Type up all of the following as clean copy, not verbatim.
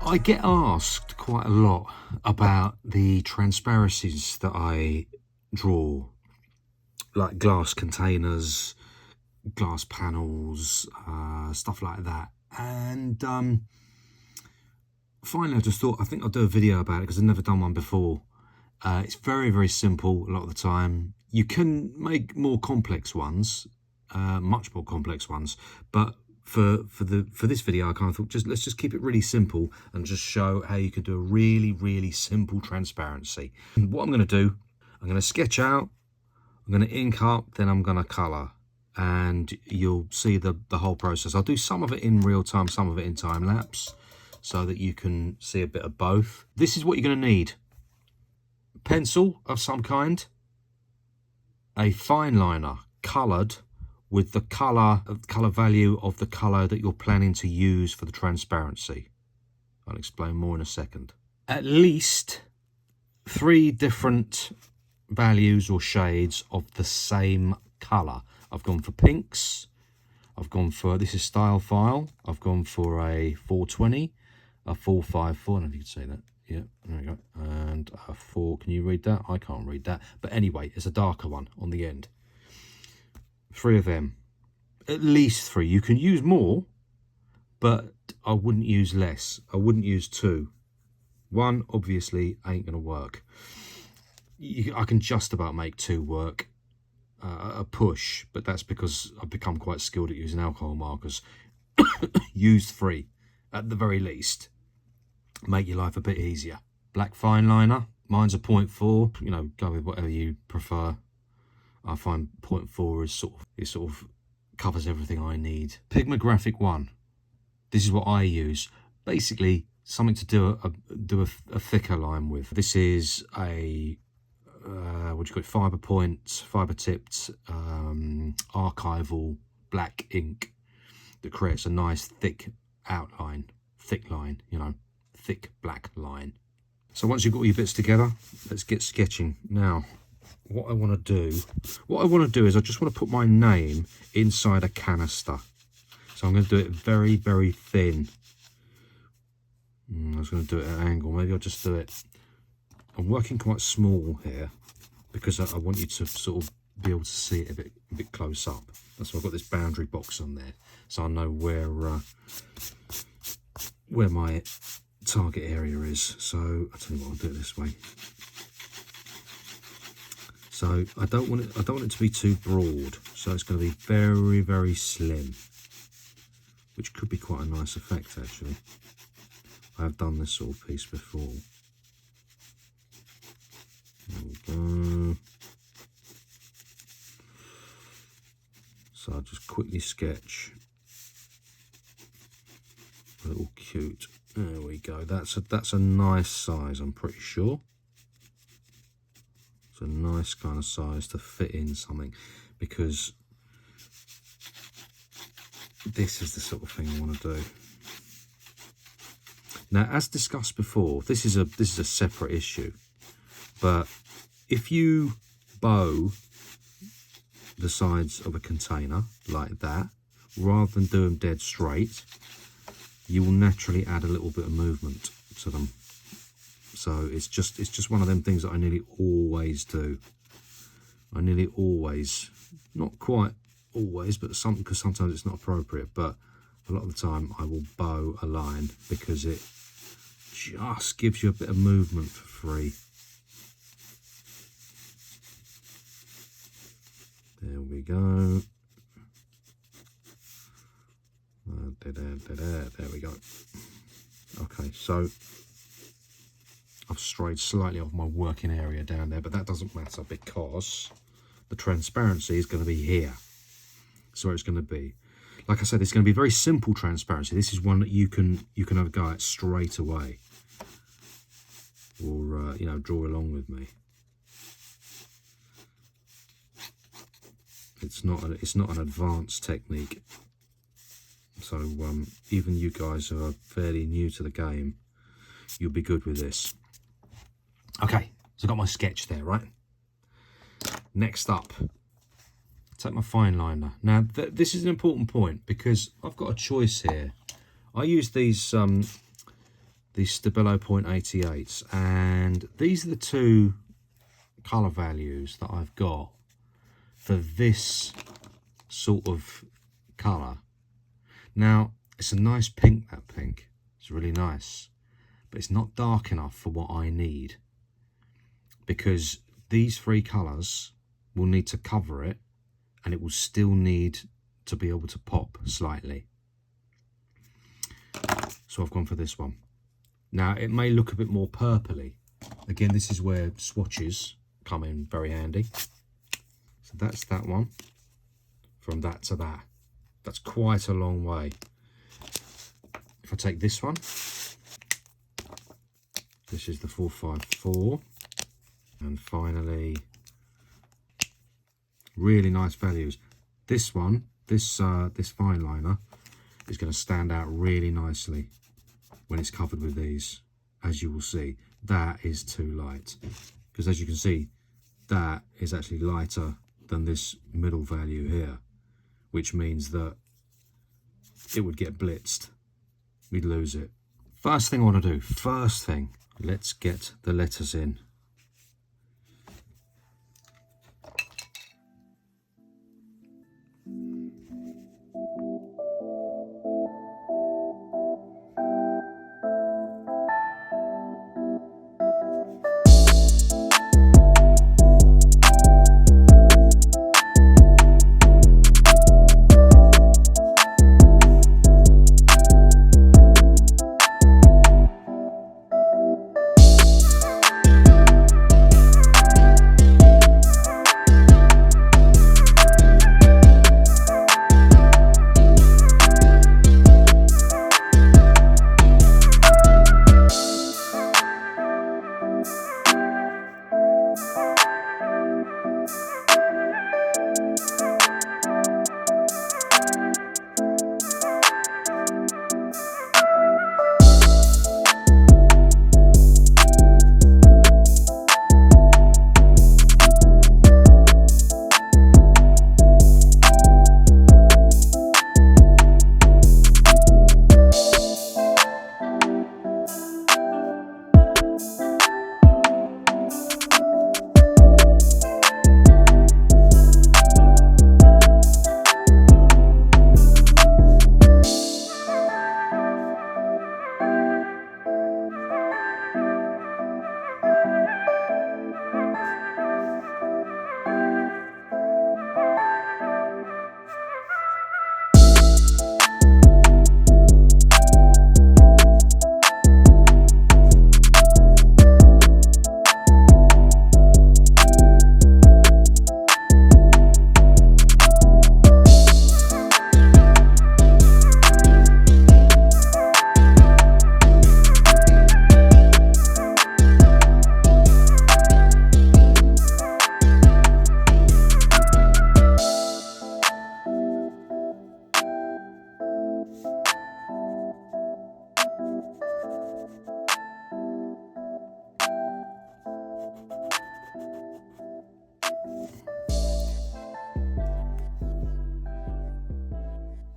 I get asked quite a lot about the transparencies that I draw, like glass containers, glass panels, stuff like that. And finally, I just thought, I think I'll do a video about it because I've never done one before. It's very, very simple a lot of the time. You can make more complex ones, much more complex ones, but for this video, I kind of thought, let's just keep it really simple and just show how you can do a really, really simple transparency. And what I'm going to do, I'm going to sketch out, I'm going to ink up, then I'm going to colour, and you'll see the whole process. I'll do some of it in real time, some of it in time lapse, so that you can see a bit of both. This is what you're going to need: pencil of some kind, a fine liner coloured with the colour value of the colour that you're planning to use for the transparency. I'll explain more in a second. At least 3 different values or shades of the same colour. I've gone for pinks, I've gone for, this is style file, I've gone for a 420, a 454, I don't know if you can see that. Yeah, there we go. And a 4, can you read that? I can't read that. But anyway, it's a darker one on the end. 3 of them. At least 3. You can use more, but I wouldn't use less. I wouldn't use 2. 1 obviously ain't going to work. I can just about make 2 work. A push, but that's because I've become quite skilled at using alcohol markers. Use 3 at the very least. Make your life a bit easier. Black fine liner, mine's a 0.4. You know, go with whatever you prefer. I find 0.4 is sort of covers everything I need. Pigmographic 1. This is what I use. Basically, something to do a thicker line with. This is a what do you call it? Fiber tipped archival black ink that creates a nice thick outline, thick line, you know, thick black line. So once you've got all your bits together, let's get sketching. Now, what I want to do is I just want to put my name inside a canister. So I'm going to do it very, very thin. I was going to do it at an angle. Maybe I'll just do it. I'm working quite small here because I want you to sort of be able to see it a bit close up. That's why I've got this boundary box on there, so I know where my target area is. So I'll tell you what, I'll do it this way. So I don't want it to be too broad, so it's going to be very, very slim, which could be quite a nice effect actually. I have done this sort of piece before. There we go. So I'll just quickly sketch a little cute. There we go. That's a nice size, I'm pretty sure. It's a nice kind of size to fit in something, because this is the sort of thing I want to do. Now, as discussed before, this is a separate issue, but if you bow the sides of a container like that, rather than do them dead straight, you will naturally add a little bit of movement to them. So it's just one of them things that I nearly always do. I nearly always, not quite always, but because sometimes it's not appropriate, but a lot of the time I will bow a line because it just gives you a bit of movement for free. There we go. There we go. Okay, so I've strayed slightly off my working area down there, but that doesn't matter because the transparency is going to be here. So where it's going to be. Like I said, it's going to be very simple transparency. This is one that you can have a go at straight away, or you know, draw along with me. It's not an advanced technique. So even you guys who are fairly new to the game, you'll be good with this. Okay, so I've got my sketch there, right? Next up, take my fine liner. Now, this is an important point because I've got a choice here. I use these these Stabilo .88s, and these are the two colour values that I've got for this sort of colour. Now, it's a nice pink, that pink. It's really nice, but it's not dark enough for what I need, because these three colours will need to cover it, and it will still need to be able to pop slightly. So I've gone for this one. Now, it may look a bit more purpley. Again, this is where swatches come in very handy. So that's that one. From that to that. That's quite a long way. If I take this one, this is the 454. And finally, really nice values. This one, this fine liner, is going to stand out really nicely when it's covered with these, as you will see. That is too light, because as you can see, that is actually lighter than this middle value here, which means that it would get blitzed. We'd lose it. First thing I want to do, let's get the letters in.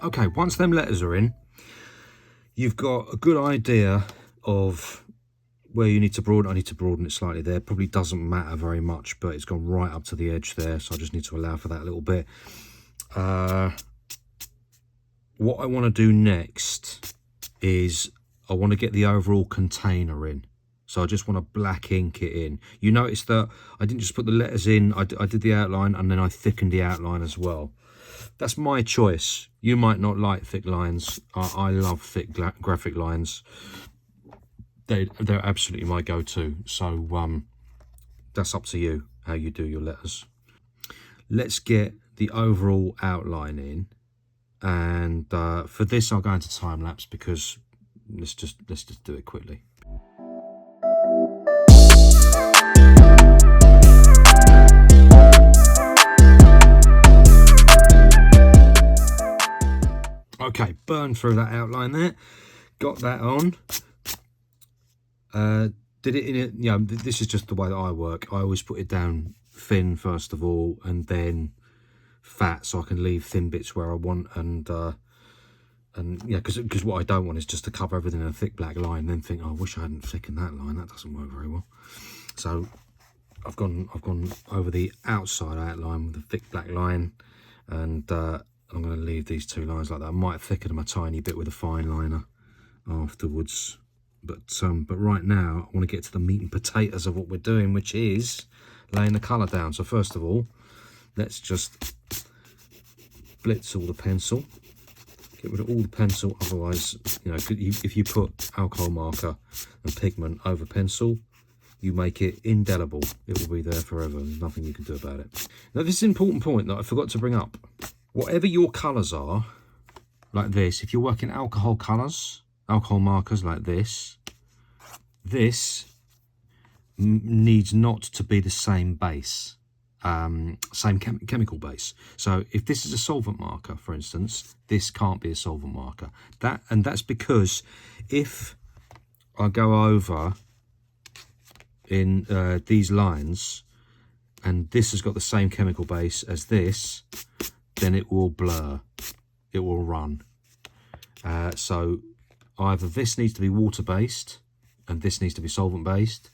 Okay, once them letters are in, you've got a good idea of where you need to broaden. I need to broaden it slightly there. Probably doesn't matter very much, but it's gone right up to the edge there, so I just need to allow for that a little bit. What I want to do next is I want to get the overall container in. So I just want to black ink it in. You notice that I didn't just put the letters in, I did the outline and then I thickened the outline as well. That's my choice. You might not like thick lines. I love thick graphic lines. They're absolutely my go-to. So that's up to you how you do your letters. Let's get the overall outline in. And for this, I'll go into time lapse because let's just do it quickly. Okay, burn through that outline there. Got that on. Did it in it. Yeah, this is just the way that I work. I always put it down thin first of all, and then fat, so I can leave thin bits where I want, and And yeah, because what I don't want is just to cover everything in a thick black line and then think, oh, I wish I hadn't thickened that line. That doesn't work very well. So I've gone over the outside outline with a thick black line, and I'm going to leave these two lines like that. I might thicken them a tiny bit with a fine liner afterwards, but right now I want to get to the meat and potatoes of what we're doing, which is laying the colour down. So first of all, let's just blitz all the pencil. Get rid of all the pencil, otherwise, you know, if you put alcohol marker and pigment over pencil, you make it indelible. It will be there forever. There's nothing you can do about it. Now, this is an important point that I forgot to bring up. Whatever your colours are, like this, if you're working alcohol colours, alcohol markers like this, this needs not to be the same base. Same chemical base. So if this is a solvent marker, for instance, this can't be a solvent marker. That's because if I go over in these lines and this has got the same chemical base as this, then it will blur, it will run. So either this needs to be water based and this needs to be solvent based,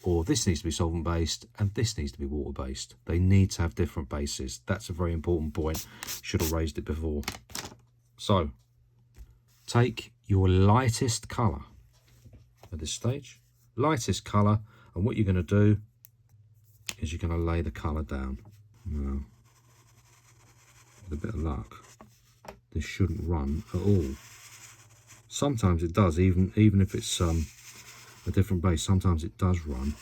or this needs to be solvent based and this needs to be water based. They need to have different bases. That's a very important point. Should have raised it before. So take your lightest colour at this stage, lightest colour, and what you're going to do is you're going to lay the colour down. Now, with a bit of luck, this shouldn't run at all. Sometimes it does, even if it's a different base. Sometimes it does run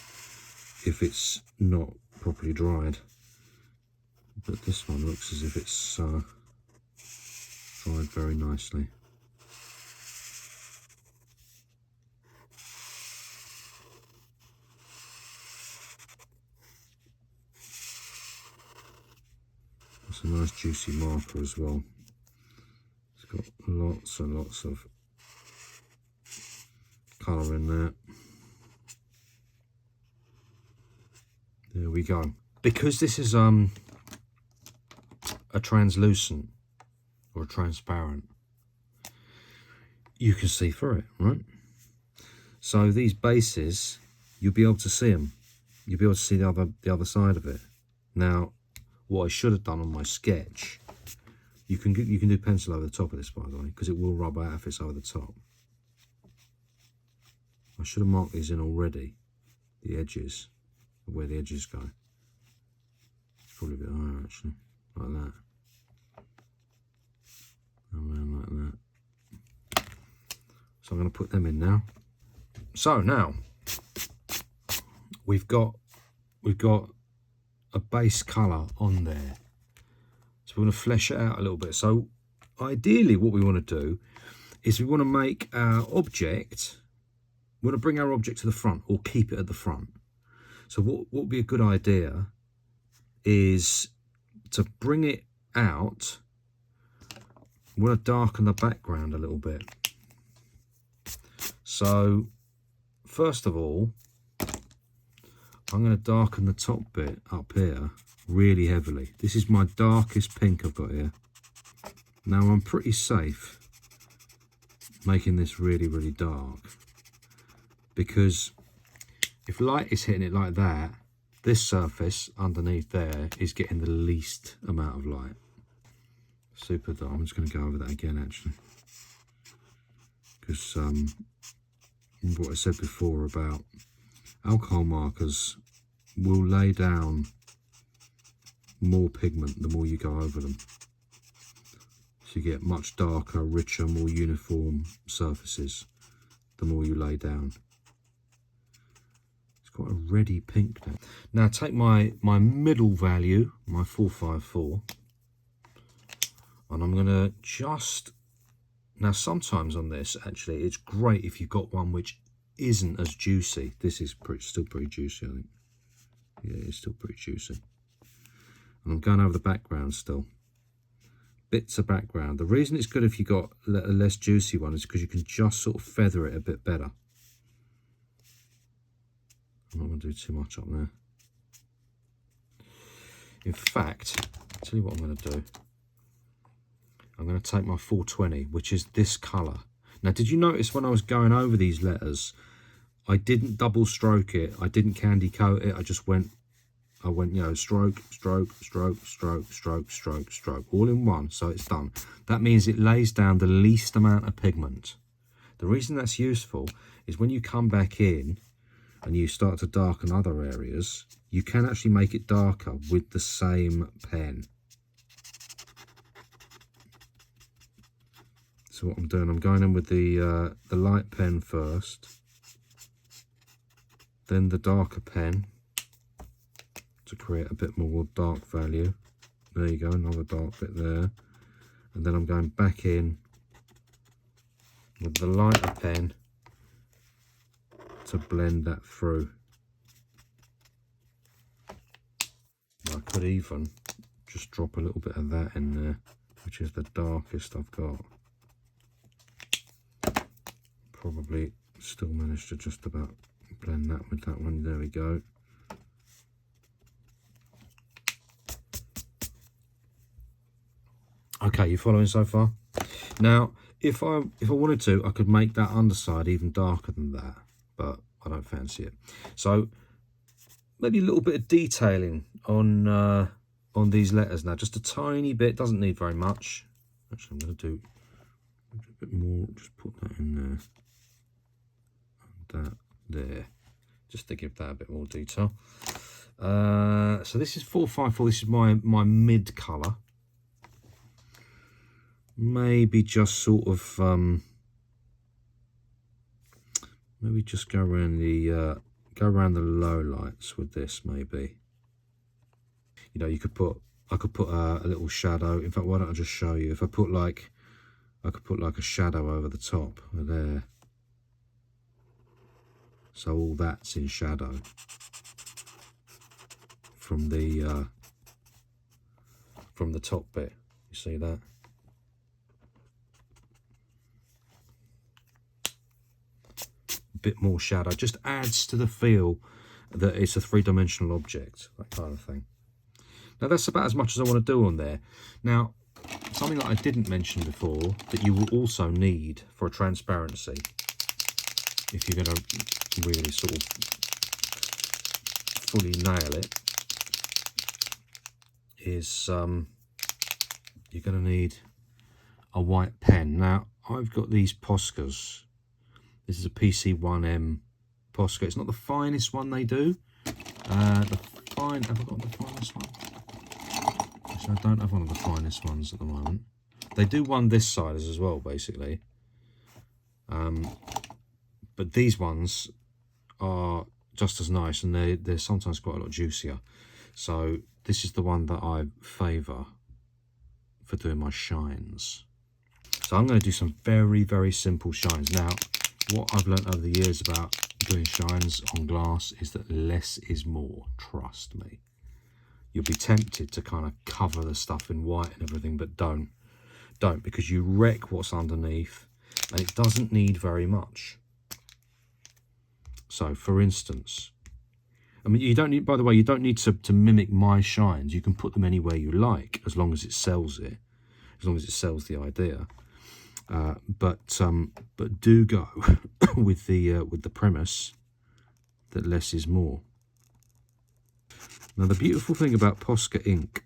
if it's not properly dried, but this one looks as if it's dried very nicely. That's a nice juicy marker as well. It's got lots and lots of colour in there. There we go. Because this is a translucent or a transparent, you can see through it, right? So these bases, you'll be able to see them. You'll be able to see the other side of it. Now, what I should have done on my sketch, you can do pencil over the top of this, by the way, because it will rub out if it's over the top. I should have marked these in already, the edges, where the edges go. It's probably a bit higher actually, like that. Around like that. So I'm going to put them in now. So now we've got a base colour on there. So we're going to flesh it out a little bit. So ideally what we want to do is we want to make our object, we want to bring our object to the front or keep it at the front. So what would be a good idea is to bring it out. We want to darken the background a little bit. So first of all, I'm going to darken the top bit up here really heavily. This is my darkest pink I've got here. Now I'm pretty safe making this really, really dark, because if light is hitting it like that, this surface underneath there is getting the least amount of light. Super dark. I'm just going to go over that again actually, because what I said before about alcohol markers will lay down more pigment the more you go over them. So you get much darker, richer, more uniform surfaces the more you lay down. It's quite a reddy pink now. Now take my middle value, my 454, and I'm going to just... Now sometimes on this, actually, it's great if you've got one which isn't as juicy. This is still pretty juicy, I think. Yeah, it's still pretty juicy. And I'm going over the background still. Bits of background. The reason it's good if you've got a less juicy one is because you can just sort of feather it a bit better. I'm not going to do too much up there. In fact, I'll tell you what I'm going to do. I'm going to take my 420, which is this colour. Now, did you notice when I was going over these letters, I didn't double stroke it, I didn't candy coat it, I went, you know, stroke, stroke, stroke, stroke, stroke, stroke, stroke, all in one, so it's done. That means it lays down the least amount of pigment. The reason that's useful is when you come back in and you start to darken other areas, you can actually make it darker with the same pen. So what I'm doing, I'm going in with the light pen first, then the darker pen to create a bit more dark value. There you go, another dark bit there. And then I'm going back in with the lighter pen to blend that through. I could even just drop a little bit of that in there, which is the darkest I've got. Probably still managed to just about blend that with that one. There we go. Okay, you following so far? Now, if I wanted to, I could make that underside even darker than that, but I don't fancy it. So maybe a little bit of detailing on these letters now, just a tiny bit. Doesn't need very much. Actually, I'm going to do a bit more. Just put that in there, and that there, just to give that a bit more detail. So this is 454. This is my mid colour. Maybe just sort of maybe just go around the low lights with this. Maybe, you know, I could put a little shadow. In fact, why don't I just show you? If I put like, I could put like a shadow over the top there, so all that's in shadow from the top bit. You see that? Bit more shadow just adds to the feel that it's a three-dimensional object, that kind of thing. Now that's about as much as I want to do on there. Now, something that I didn't mention before that you will also need for a transparency, if you're going to really sort of fully nail it, is you're going to need a white pen. Now I've got these Poscas. This is a PC1M Posca. It's not the finest one they do. Have I got the finest one? Actually, I don't have one of the finest ones at the moment. They do one this size as well, basically. But these ones are just as nice, and they're sometimes quite a lot juicier. So this is the one that I favour for doing my shines. So I'm going to do some very, very simple shines. Now, what I've learned over the years about doing shines on glass is that less is more, trust me. You'll be tempted to kind of cover the stuff in white and everything, but don't, because you wreck what's underneath, and it doesn't need very much. So, for instance, I mean, you don't need, by the way, you don't need to mimic my shines. You can put them anywhere you like, as long as it sells it, as long as it sells the idea. But do go with the premise that less is more. Now, the beautiful thing about Posca ink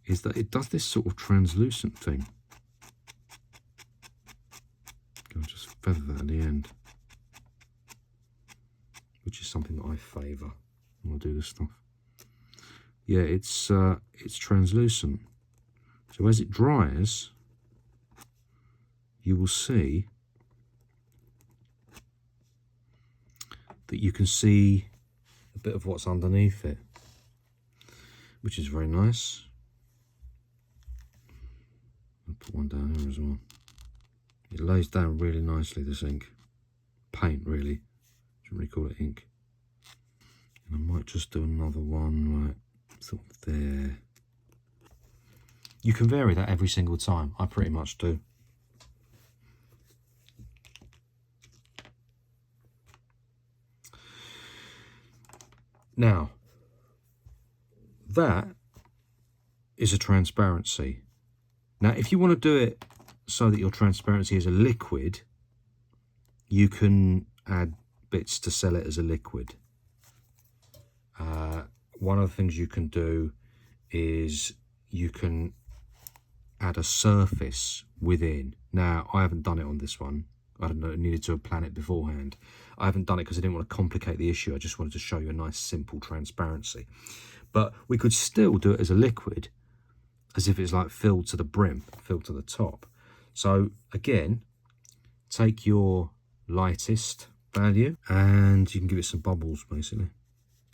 is that it does this sort of translucent thing. I'll just feather that at the end, which is something that I favour when I do this stuff. Yeah, it's translucent. So as it dries, you will see that you can see a bit of what's underneath it, which is very nice. I'll put one down here as well. It lays down really nicely, this ink. Paint, really. Shouldn't really call it ink. And I might just do another one right sort of there. You can vary that every single time. I pretty much do. Now, that is a transparency. Now, if you want to do it so that your transparency is a liquid, you can add bits to sell it as a liquid. One of the things you can do is you can add a surface within. Now, I haven't done it on this one. I don't know, I needed to plan it beforehand. I haven't done it because I didn't want to complicate the issue. I just wanted to show you a nice, simple transparency. But we could still do it as a liquid, as if it's like filled to the brim, filled to the top. So again, take your lightest value and you can give it some bubbles, basically.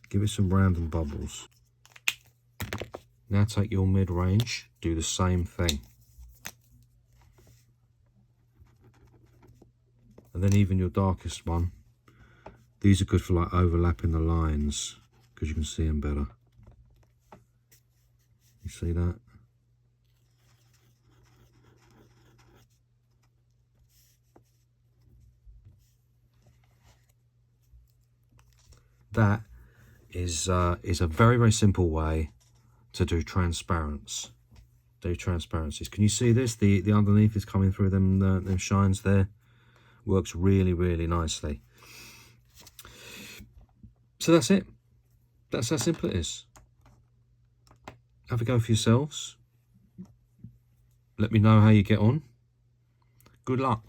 Give it some random bubbles. Now take your mid-range, do the same thing. And then even your darkest one, these are good for like overlapping the lines because you can see them better. You see that? That is a very, very simple way to do transparencies. Can you see this? The underneath is coming through them shines there. Works really, really nicely. So that's it. That's how simple it is. Have a go for yourselves. Let me know how you get on. Good luck.